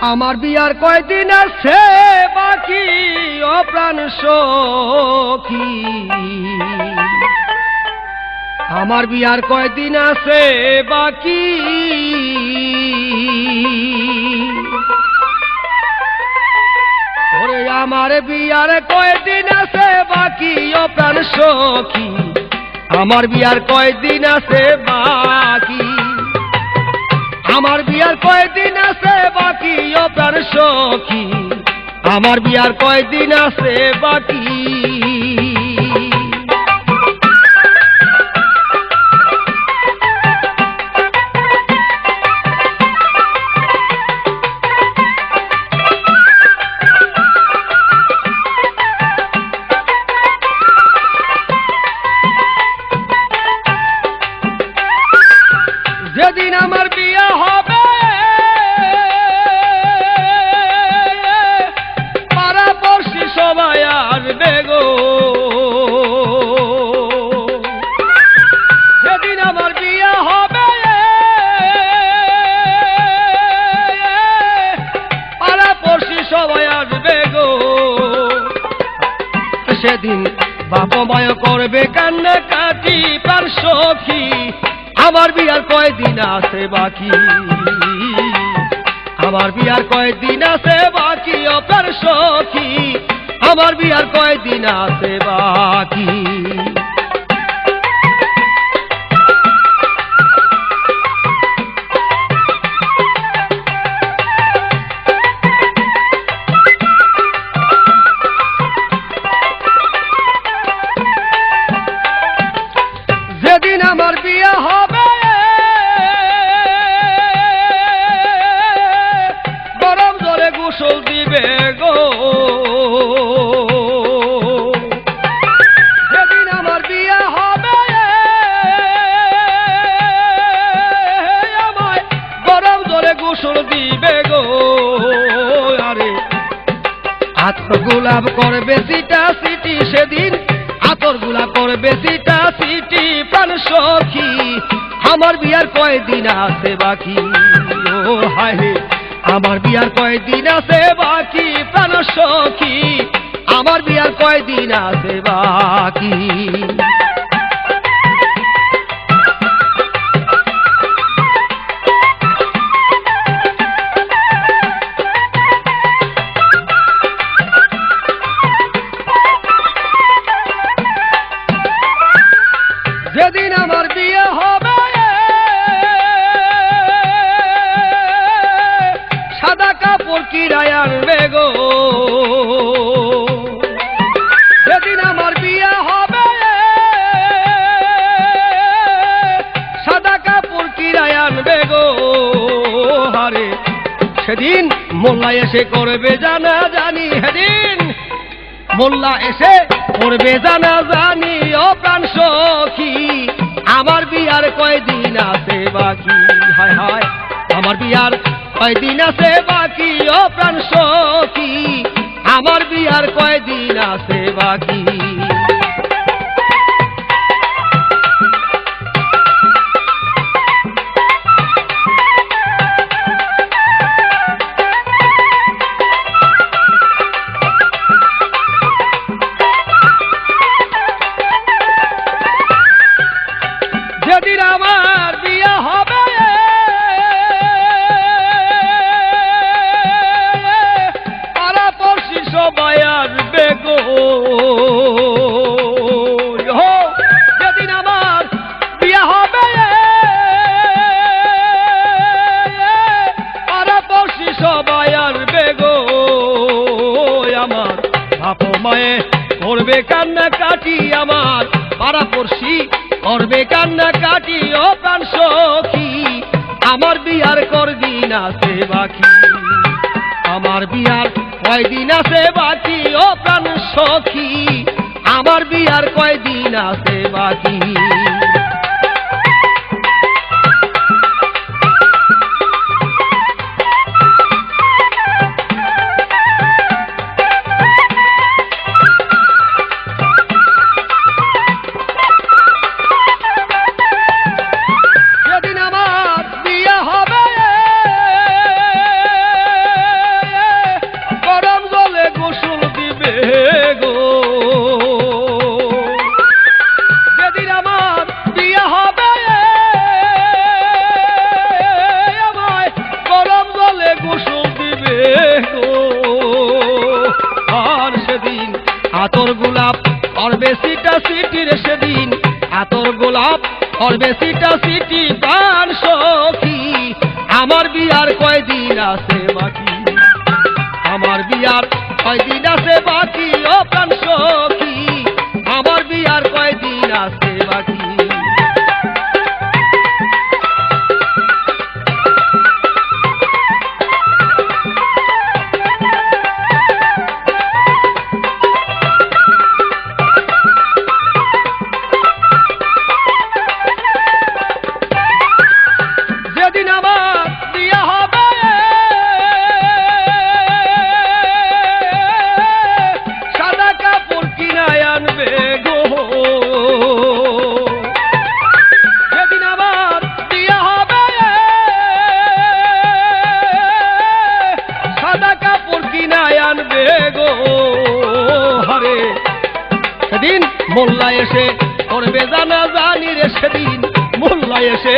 আমার বিয়ার কয়দিন আছে বাকি ও প্রাণ সখী, আমার বিয়ার কয়দিন আছে বাকি। ওরে আমার বিয়ার কয়দিন আছে বাকি ও প্রাণ সখী, আমার বিয়ার কয়দিন আছে বাকি, আমার বিয়ার কয়দিন আছে বাকি ও প্রাণ সখী, আমার বিয়ার কয়দিন আছে বাকি। যেদিন আমার বিয়া হবে পাড়া পড়শি সবাই আসবে গো, যেদিন আমার বিয়া হবে পাড়া পড়শি সবাই আসবে গো, সেদিন বাপ মায় করবে কান্না কাটি প্রাণ সখী, আমার বিয়ার কয়দিন আছে বাকি, আমার বিয়ার কয়দিন আছে বাকি ও প্রাণ সখী, আমার বিয়ার কয়দিন আছে বাকি। যেদিন আমার বিয়া হবে গরম জলে গোসল দিবে গো, যেদিন আমার বিয়া হবে আমায় গরম জলে গোসল দিবে গো, আরে আতর গোলাপ করবে সিটা সিটি, সেদিন আতর গোলাপ করবে সিটা সিটি প্রাণ সখী, আমার বিয়ার কয়দিন আছে বাকি, ও হায় আমার বিয়ার কয়দিন আছে বাকি প্রাণ সখী, আমার বিয়ার কয়দিন আছে বাকি। যেদিন আমার বিয়ে হবে সাদা কাপড় কিরায় আনবে গো, যেদিন আমার বিয়ে হবে সাদা কাপড় কিরায় আনবে গো, হারে সেদিন মোল্লা এসে করবে জানা জানি, সেদিন মোল্লা এসে করবে জানা জানি ও প্রাণ সখী, আমার বিয়ার কয়দিন আছে বাকি, হায় হায় আমার বিয়ার কয়দিন আছে বাকি ও প্রাণ সখী, আমার বিয়ার কয়দিন আছে বাকি। যেদিন আমার বিয়া হবে পাড়া পড়শি সবাই আসবে গো, যেদিন আমার বিয়া হবে পাড়া পড়শি সবাই আসবে গো, আমার বাপ মায়ে করবে কান্না কাটি, আমার পাড়া পড়শি করবে কান্না কাটি ও প্রাণ সখী, আমার বিয়ার কয়দিন আছে বাকি, আমার বিয়ার কয়দিন আছে বাকি ও প্রাণ সখী, আমার বিয়ার কয়দিন আছে বাকি। যেদিন আমার বিয়া হবে সিটি রে সেদিন আতর গোলাপ করবে সিটা সিটি প্রাণ সখী আমার বিয়ার কয়দিন আছে বাকি আমার বিয়ার কয়দিন আছে বাকি ও প্রাণ সখী আমার বিয়ার কয়দিন আছে বাকি যেদিন আমার বিয়া হবে সাদা কাপড় কিনায় আনবে গো যেদিন আমার বিয়া হবে সাদা কাপড় কিনায় আনবে গো হরে সেদিন মোল্লা এসে করবে জানা জানি রে সেদিন মোল্লা এসে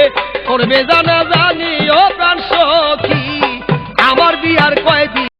করবে জানা জানি ও প্রাণ সখী আমার বিয়ার কয়দিন